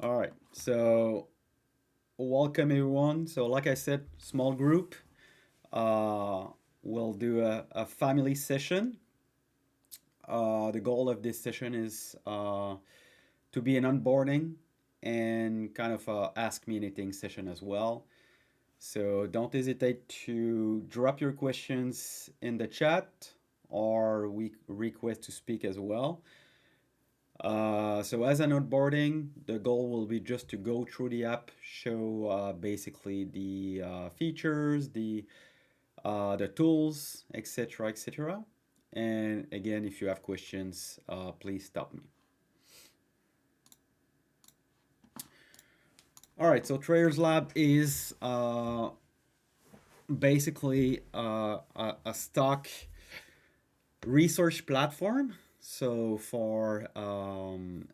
All right, so welcome everyone. So like I said, small group. Uh, we'll do a family session. The goal of this session is to be an onboarding and kind of ask me anything session as well. So don't hesitate to drop your questions in the chat or we request to speak as well. So as an onboarding, the goal will be just to go through the app, show basically the features, the tools, etc., etc. And again, if you have questions, please stop me. All right, so TradersLab is basically a stock research platform. So for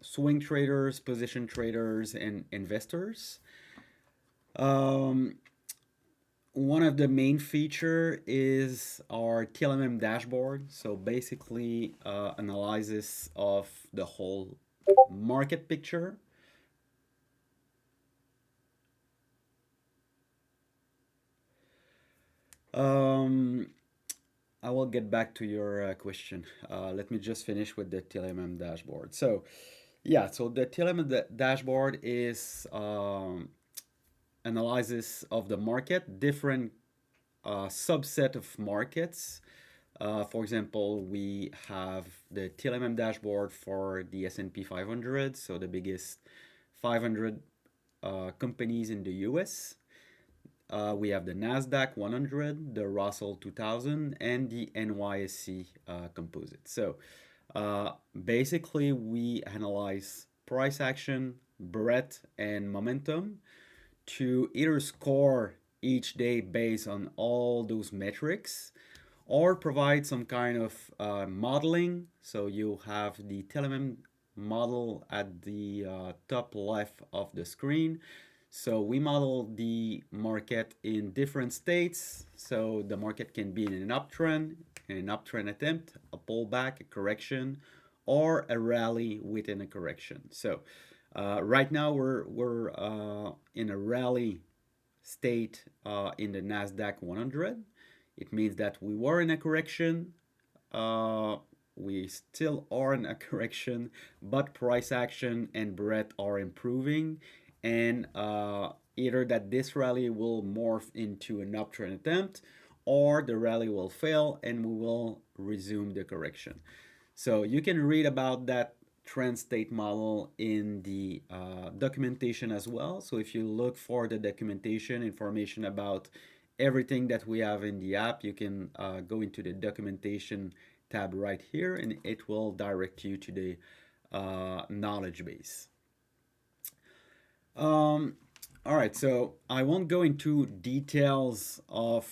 swing traders, position traders, and investors. Um, One of the main feature is our TLMM dashboard. So basically, analysis of the whole market picture. Um, I will get back to your question. Let me just finish with the TLMM dashboard. So, yeah, so the TLMM dashboard is analysis of the market, different subset of markets. For example, we have the TLMM dashboard for the S&P 500, so the biggest 500 companies in the US. We have the NASDAQ 100, the Russell 2000, and the NYSE composite. So basically, we analyze price action, breadth, and momentum to either score each day based on all those metrics or provide some kind of modeling. So you have the TLMM model at the top left of the screen. So we model the market in different states. So the market can be in an uptrend attempt, a pullback, a correction, or a rally within a correction. So right now we're in a rally state in the Nasdaq 100. It means that we were in a correction. Uh, we still are in a correction, but price action and breadth are improving, and either that this rally will morph into an uptrend attempt, or the rally will fail and we will resume the correction. So you can read about that trend state model in the documentation as well. So if you look for the documentation information about everything that we have in the app, you can go into the documentation tab right here and it will direct you to the knowledge base. All right, so I won't go into details of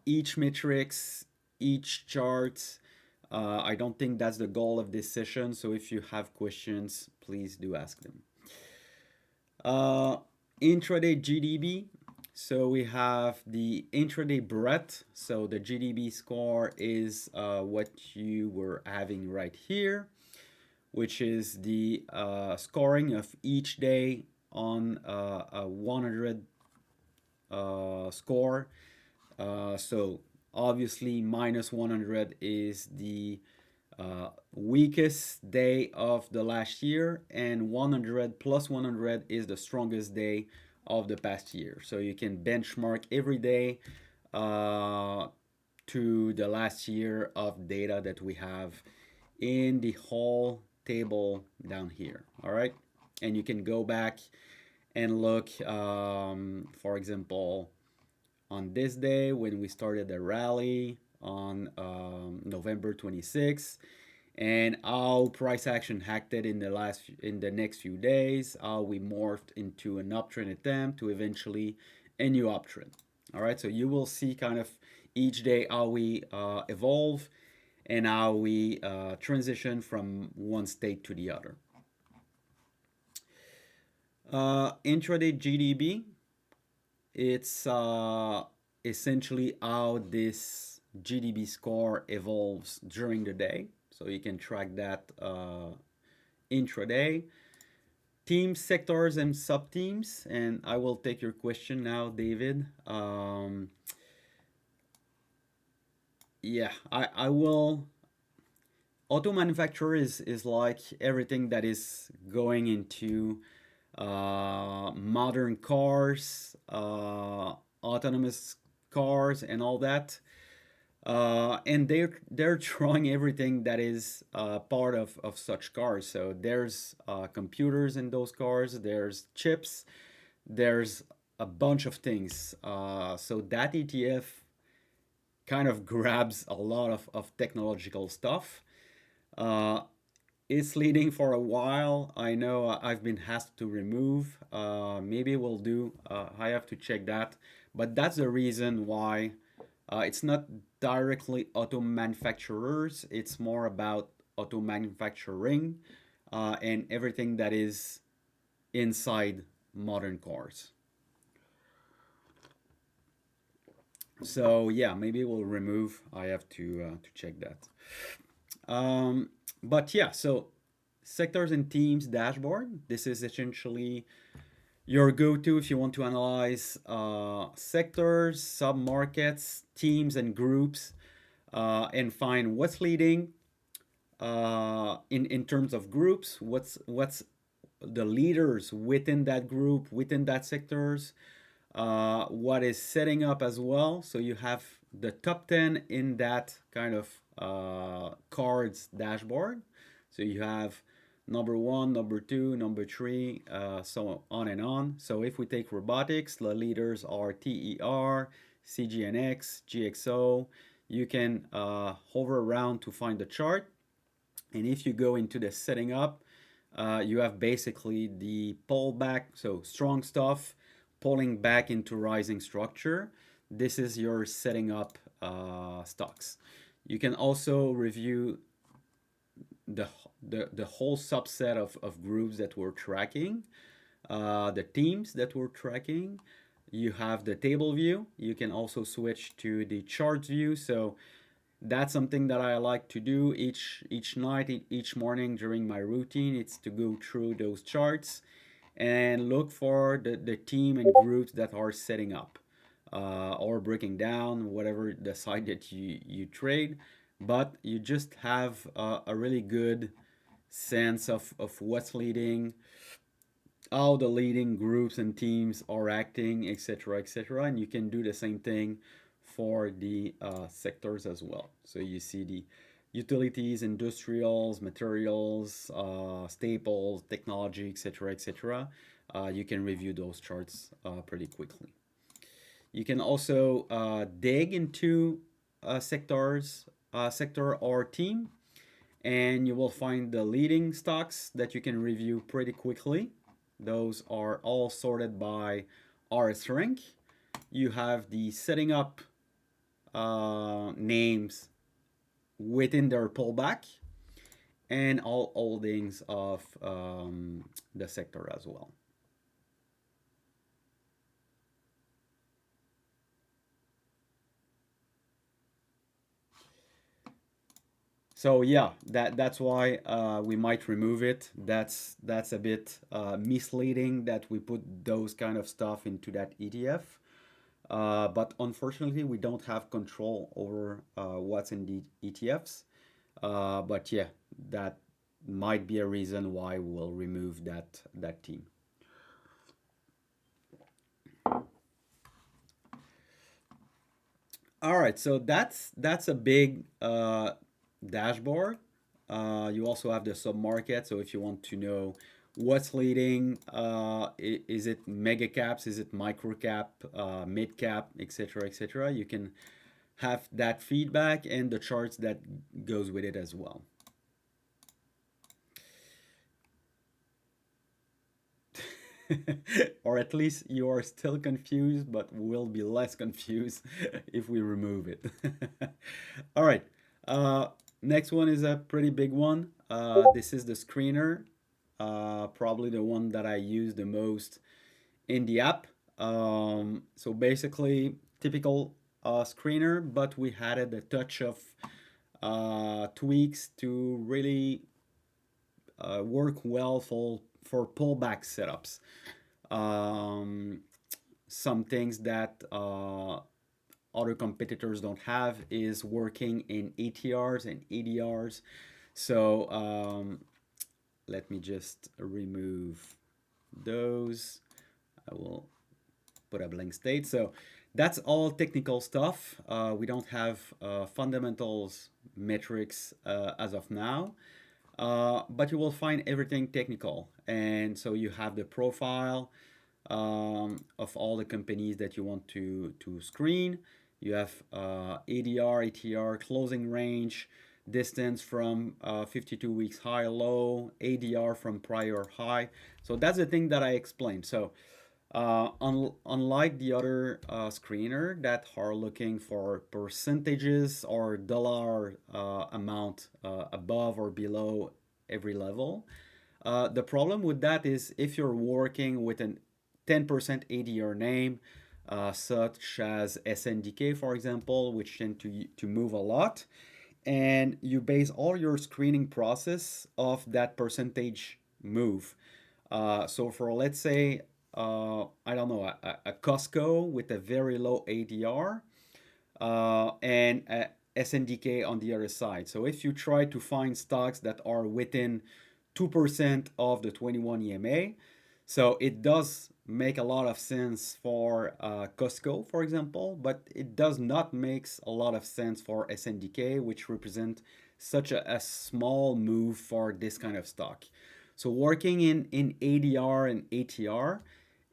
each matrix, each chart. I don't think that's the goal of this session. So if you have questions, please do ask them. Intraday GDB. So we have the intraday breadth. So the GDB score is what you were having right here, which is the scoring of each day on a 100 score. So obviously minus 100 is the weakest day of the last year, and 100 plus 100 is the strongest day of the past year. So you can benchmark every day to the last year of data that we have in the whole table down here. All right, and you can go back and look, for example, on this day when we started the rally on November 26th, and how price action acted in the next few days, how we morphed into an uptrend attempt to eventually a new uptrend. All right, so you will see kind of each day how we evolve and how we transition from one state to the other. Intraday GDB, it's essentially how this GDB score evolves during the day. So you can track that intraday. teams, sectors, and sub teams. And I will take your question now, David. Yeah, I will. Auto manufacturer is like everything that is going into modern cars, autonomous cars, and all that. And they're throwing everything that is part of such cars. So there's computers in those cars. There's chips. There's a bunch of things. So that ETF kind of grabs a lot of technological stuff. Uh, it's leading for a while. I know I've been asked to remove. Maybe we'll do. I have to check that. But that's the reason why it's not directly auto manufacturers. It's more about auto manufacturing and everything that is inside modern cars. So yeah, maybe we'll remove. I have to check that. Um, but yeah, so sectors and teams dashboard. This is essentially your go-to if you want to analyze sectors, sub-markets, teams, and groups, and find what's leading in terms of groups. What's the leaders within that group, within that sectors, what is setting up as well. So you have the top 10 in that kind of cards dashboard. So you have number one, number two, number three, so on and on. So if we take robotics, the leaders are TER, CGNX, GXO. You can hover around to find the chart. And if you go into the setting up, you have basically the pullback, so strong stuff, pulling back into rising structure. This is your setting up stocks. You can also review the, the whole subset of groups that we're tracking, the teams that we're tracking. You have the table view. You can also switch to the charts view. So that's something that I like to do each night, each morning during my routine. It's to go through those charts and look for the team and groups that are setting up or breaking down, whatever the side that you trade. But you just have a really good sense of what's leading, how the leading groups and teams are acting, etc., etc. And you can do the same thing for the sectors as well. So you see the utilities, industrials, materials, staples, technology, etc., etc. You can review those charts pretty quickly. You can also dig into sector or team, and you will find the leading stocks that you can review pretty quickly. Those are all sorted by RS rank. You have the setting up names within their pullback and all holdings of the sector as well. So yeah, that's why we might remove it. That's a bit misleading that we put those kind of stuff into that ETF. But unfortunately, we don't have control over what's in the ETFs. But yeah, that might be a reason why we'll remove that team. All right, so that's a big dashboard. You also have the sub-market. So if you want to know what's leading, is it mega caps, is it micro cap, mid cap, etc., etc. You can have that feedback and the charts that goes with it as well. Or at least you are still confused, but will be less confused if we remove it. All right. Next one is a pretty big one. This is the screener, probably the one that I use the most in the app. So basically, typical screener, but we added a touch of tweaks to really work well for pullback setups. Some things that other competitors don't have is working in ATRs and ADRs. So let me just remove those. I will put a blank state. So that's all technical stuff. We don't have fundamentals metrics as of now, but you will find everything technical. And so you have the profile of all the companies that you want to screen. You have ADR, ATR, closing range, distance from 52 weeks high, low, ADR from prior high. So that's the thing that I explained. So unlike the other screener that are looking for percentages or dollar amount above or below every level, the problem with that is if you're working with an 10% ADR name, such as SNDK, for example, which tend to move a lot, and you base all your screening process off that percentage move. So for, let's say, I don't know, a Costco with a very low ADR and a SNDK on the other side. So if you try to find stocks that are within 2% of the 21 EMA, so it does make a lot of sense for Costco, for example, but it does not make a lot of sense for SNDK, which represent such a small move for this kind of stock. So working in ADR and ATR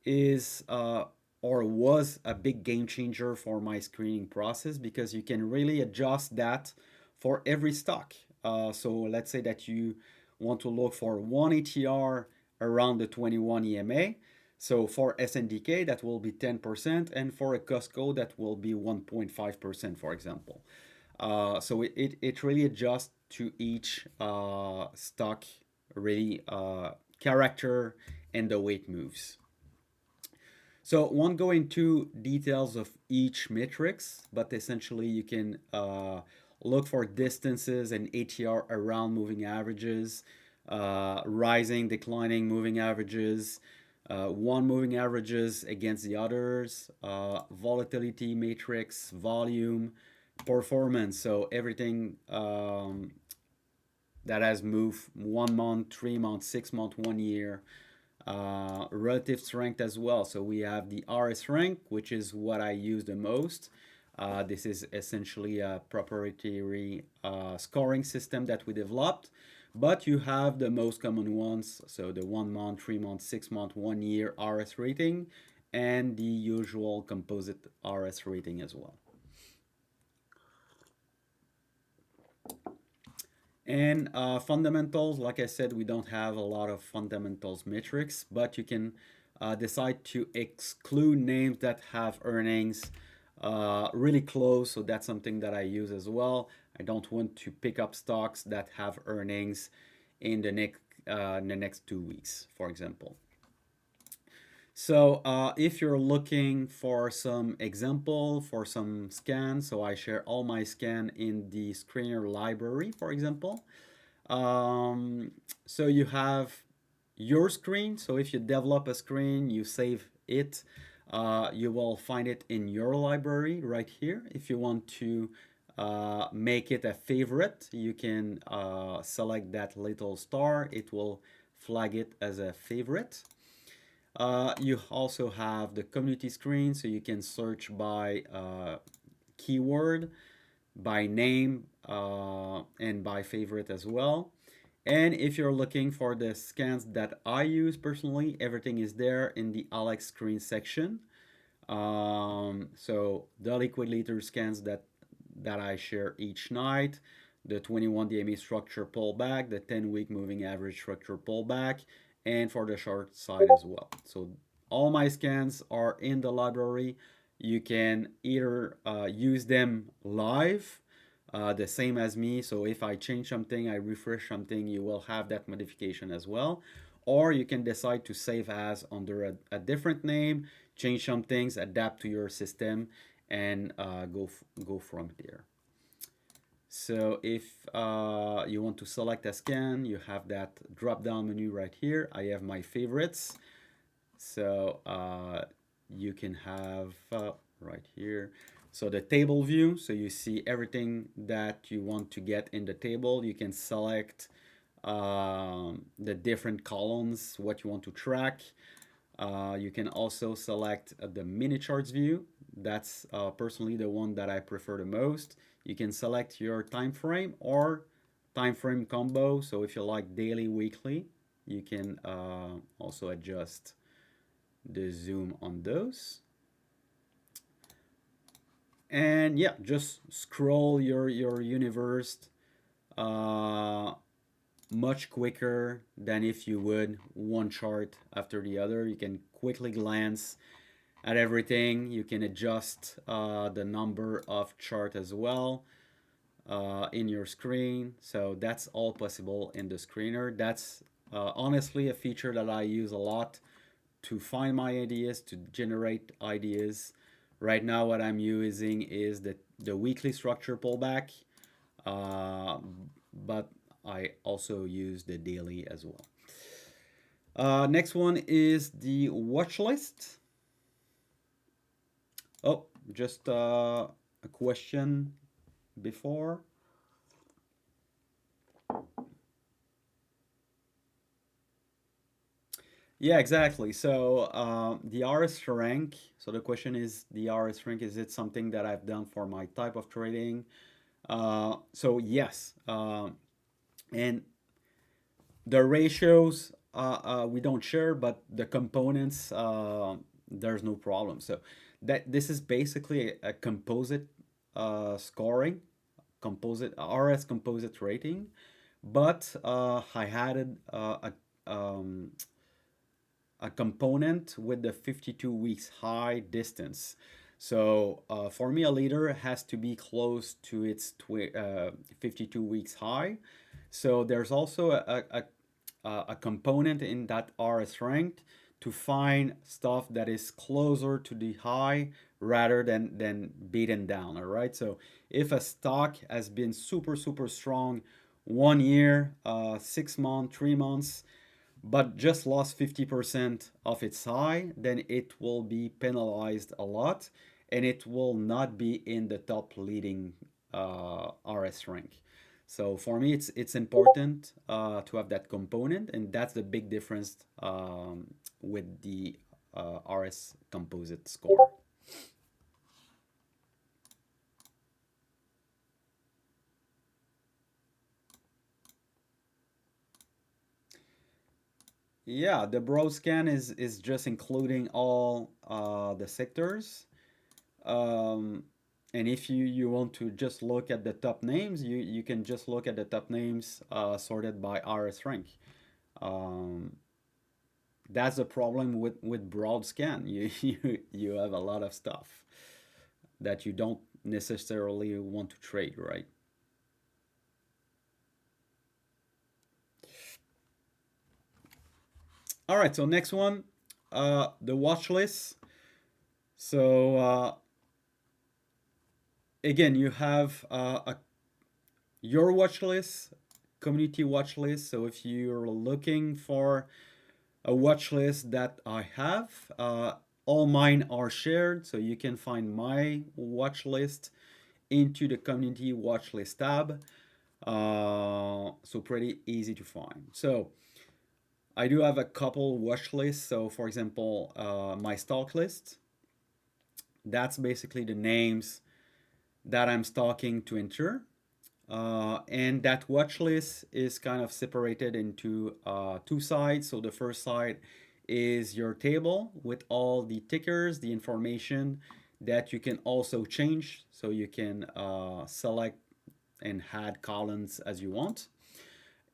is or was a big game changer for my screening process because you can really adjust that for every stock. So let's say that you want to look for one ATR around the 21 EMA. So for SNDK, that will be 10%, and for a Costco, that will be 1.5%, for example. So it really adjusts to each stock, really character and the way it moves. So won't go into details of each matrix, but essentially you can look for distances and ATR around moving averages, rising, declining moving averages, one moving averages against the others, volatility matrix, volume, performance. So everything that has moved 1 month, 3 months, 6 months, 1 year, relative strength as well. So we have the RS rank, which is what I use the most. This is essentially a proprietary scoring system that we developed. But you have the most common ones, so the 1 month, 3 months, 6 month, 1 year RS rating, and the usual composite RS rating as well. And fundamentals, like I said, we don't have a lot of fundamentals metrics, but you can decide to exclude names that have earnings really close. So that's something that I use as well. I don't want to pick up stocks that have earnings in the next 2 weeks, for example. So if you're looking for some example for some scans, so I share all my scan in the screener library, for example. So you have your screen. So if you develop a screen, you save it. You will find it in your library right here. If you want to make it a favorite, you can select that little star. It will flag it as a favorite. You also have the community screen, so you can search by keyword, by name, and by favorite as well. And if you're looking for the scans that I use personally, everything is there in the Alex screen section. So the liquid leader scans that I share each night, the 21 DME structure pullback, the 10-week moving average structure pullback, and for the short side as well. So all my scans are in the library. You can either use them live, the same as me. So if I change something, I refresh something, you will have that modification as well. Or you can decide to save as under a different name, change some things, adapt to your system, and go from there. So if you want to select a scan, you have that drop down menu right here. I have my favorites. So you can have right here. So the table view, so you see everything that you want to get in the table. You can select the different columns, what you want to track. You can also select the mini charts view. That's personally the one that I prefer the most. You can select your time frame or time frame combo. So if you like daily, weekly, you can also adjust the zoom on those. And yeah, just scroll your universe uh, much quicker than if you would one chart after the other. You can quickly glance at everything. You can adjust the number of chart as well in your screen. So that's all possible in the screener. That's honestly a feature that I use a lot to find my ideas, to generate ideas. Right now, what I'm using is the weekly structure pullback, uh, but I also use the daily as well. Next one is the watch list. Oh, just a question before. Yeah, exactly. So the RS rank. So the question is, the RS rank, is it something that I've done for my type of trading? So yes, and the ratios we don't share, but the components there's no problem. So that this is basically a composite scoring, composite RS composite rating, but I added a component with the 52 weeks high distance. So for me, a leader has to be close to its 52 weeks high. So there's also a component in that RS ranked to find stuff that is closer to the high rather than beaten down. All right. So if a stock has been super strong 1 year, 6 months, 3 months, but just lost 50% of its high, then it will be penalized a lot and it will not be in the top leading RS rank. So for me, it's important to have that component, and that's the big difference with the RS composite score. Yeah, the broad scan is just including all the sectors. Um, and if you want to just look at the top names, you can just look at the top names sorted by RS rank. Um, that's the problem with broad scan. You have a lot of stuff that you don't necessarily want to trade, right? All right, so next one, the watch list. So again, you have your watch list, community watch list. So if you're looking for a watch list that I have, all mine are shared, so you can find my watch list into the community watch list tab. So pretty easy to find. So I do have a couple watch lists. So for example, my stock list, that's basically the names that I'm stalking to enter. And that watch list is kind of separated into two sides. So the first side is your table with all the tickers, the information that you can also change. So you can select and add columns as you want.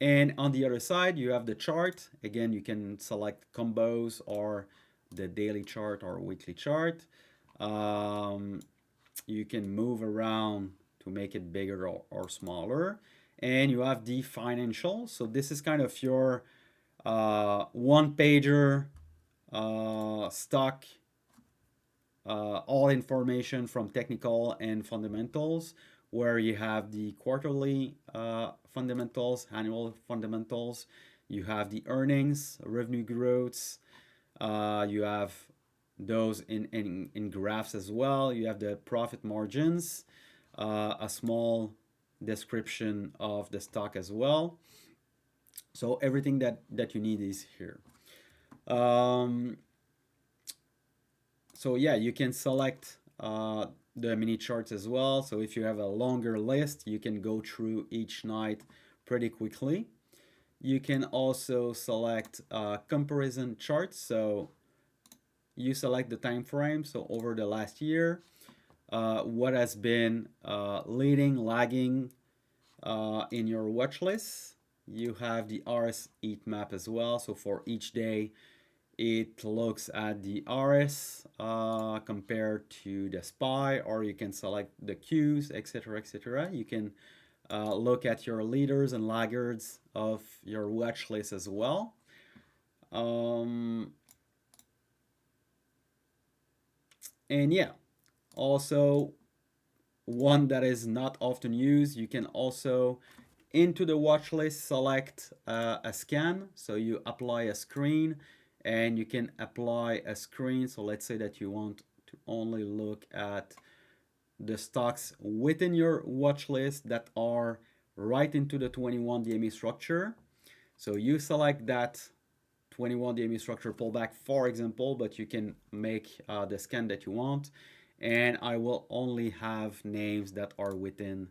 And on the other side, you have the chart. Again, you can select combos or the daily chart or weekly chart. Um, you can move around to make it bigger or smaller. And you have the financial. So this is kind of your one pager stock, all information from technical and fundamentals where you have the quarterly fundamentals, annual fundamentals. You have the earnings, revenue growths. You have those in graphs as well. You have the profit margins, a small description of the stock as well. So everything that you need is here. Um, so yeah, you can select the mini charts as well. So if you have a longer list, you can go through each night pretty quickly. You can also select comparison charts. So you select the time frame. So over the last year, what has been leading, lagging in your watch list. You have the RS heat map as well. So for each day, it looks at the RS compared to the SPY, or you can select the Qs, etc., etc. You can look at your leaders and laggards of your watch list as well. And yeah, also one that is not often used, you can also into the watch list select a scan. So you apply a screen and you can apply a screen. So let's say that you want to only look at the stocks within your watch list that are right into the 21 DME structure. So you select that 21 DME structure pullback, for example, but you can make the scan that you want. And I will only have names that are within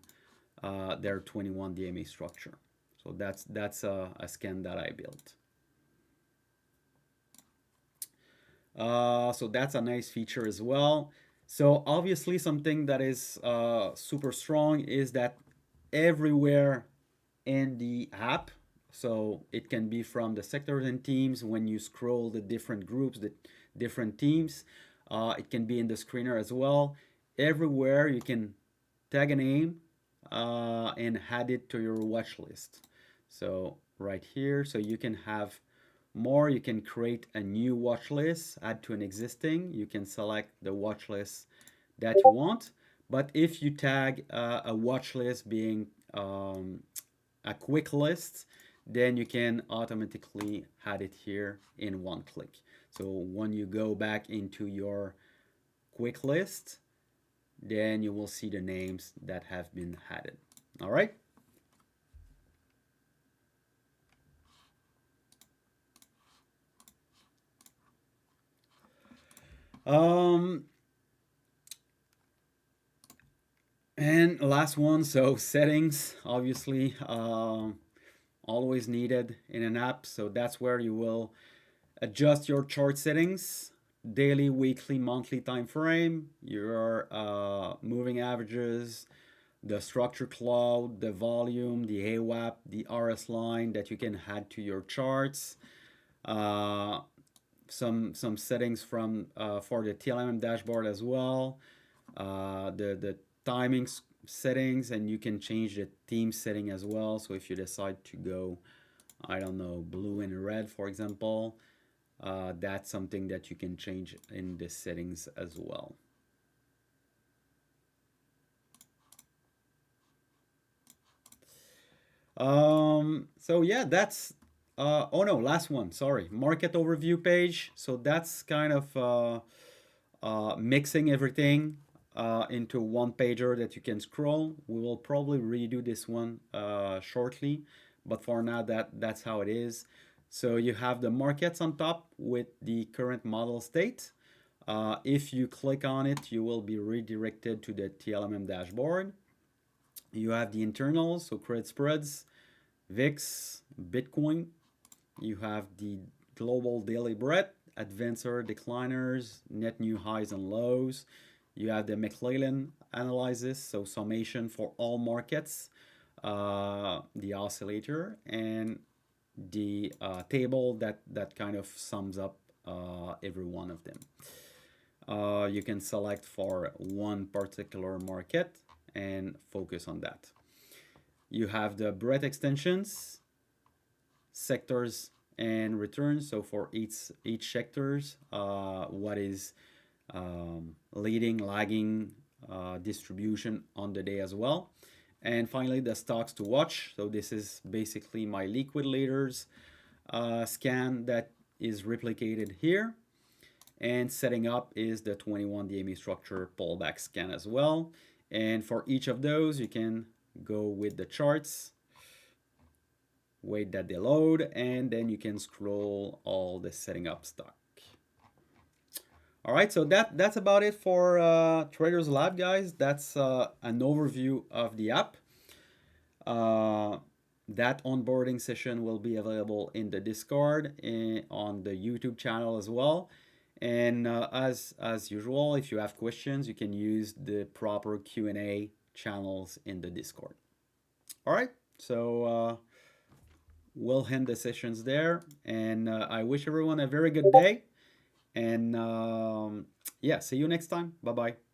their 21 DME structure. So that's a scan that I built. So that's a nice feature as well. So obviously something that is super strong is that everywhere in the app, so it can be from the sectors and teams when you scroll the different groups, the different teams. It can be in the screener as well. Everywhere you can tag a name and add it to your watch list. So right here, so you can have more. You can create a new watch list, add to an existing. You can select the watch list that you want. But if you tag a watch list being a quick list, then you can automatically add it here in one click. So when you go back into your quick list, then you will see the names that have been added. All right. Um, and last one, so settings, obviously, always needed in an app. So that's where you will adjust your chart settings, daily, weekly, monthly time frame, your moving averages, the structure cloud, the volume, the AWAP, the RS line that you can add to your charts. Some settings from for the TLM dashboard as well. The timing settings, and you can change the theme setting as well. So if you decide to go, I don't know, blue and red, for example, that's something that you can change in the settings as well. So yeah, that's oh no, last one, sorry, market overview page. So that's kind of mixing everything into one pager that you can scroll. We will probably redo this one shortly, but for now that's how it is. So you have the markets on top with the current model state. If you click on it, you will be redirected to the TLMM dashboard. You have the internals, so credit spreads, VIX, Bitcoin. You have the global daily breadth, advancer, decliners, net new highs and lows. You have the McClellan analysis, so summation for all markets, the oscillator, and the table that kind of sums up every one of them. You can select for one particular market and focus on that. You have the breadth extensions, sectors, and returns. So for each sectors, what is leading, lagging, distribution on the day as well. And finally, the stocks to watch. So this is basically my liquid leaders scan that is replicated here. And setting up is the 21 DME structure pullback scan as well. And for each of those, you can go with the charts, wait that they load, and then you can scroll all the setting up stock. All right, so that's about it for TradersLab, guys. That's an overview of the app. That onboarding session will be available in the Discord and on the YouTube channel as well. And as usual, if you have questions, you can use the proper Q&A channels in the Discord. All right, so we'll end the sessions there. And I wish everyone a very good day. And yeah, see you next time. Bye-bye.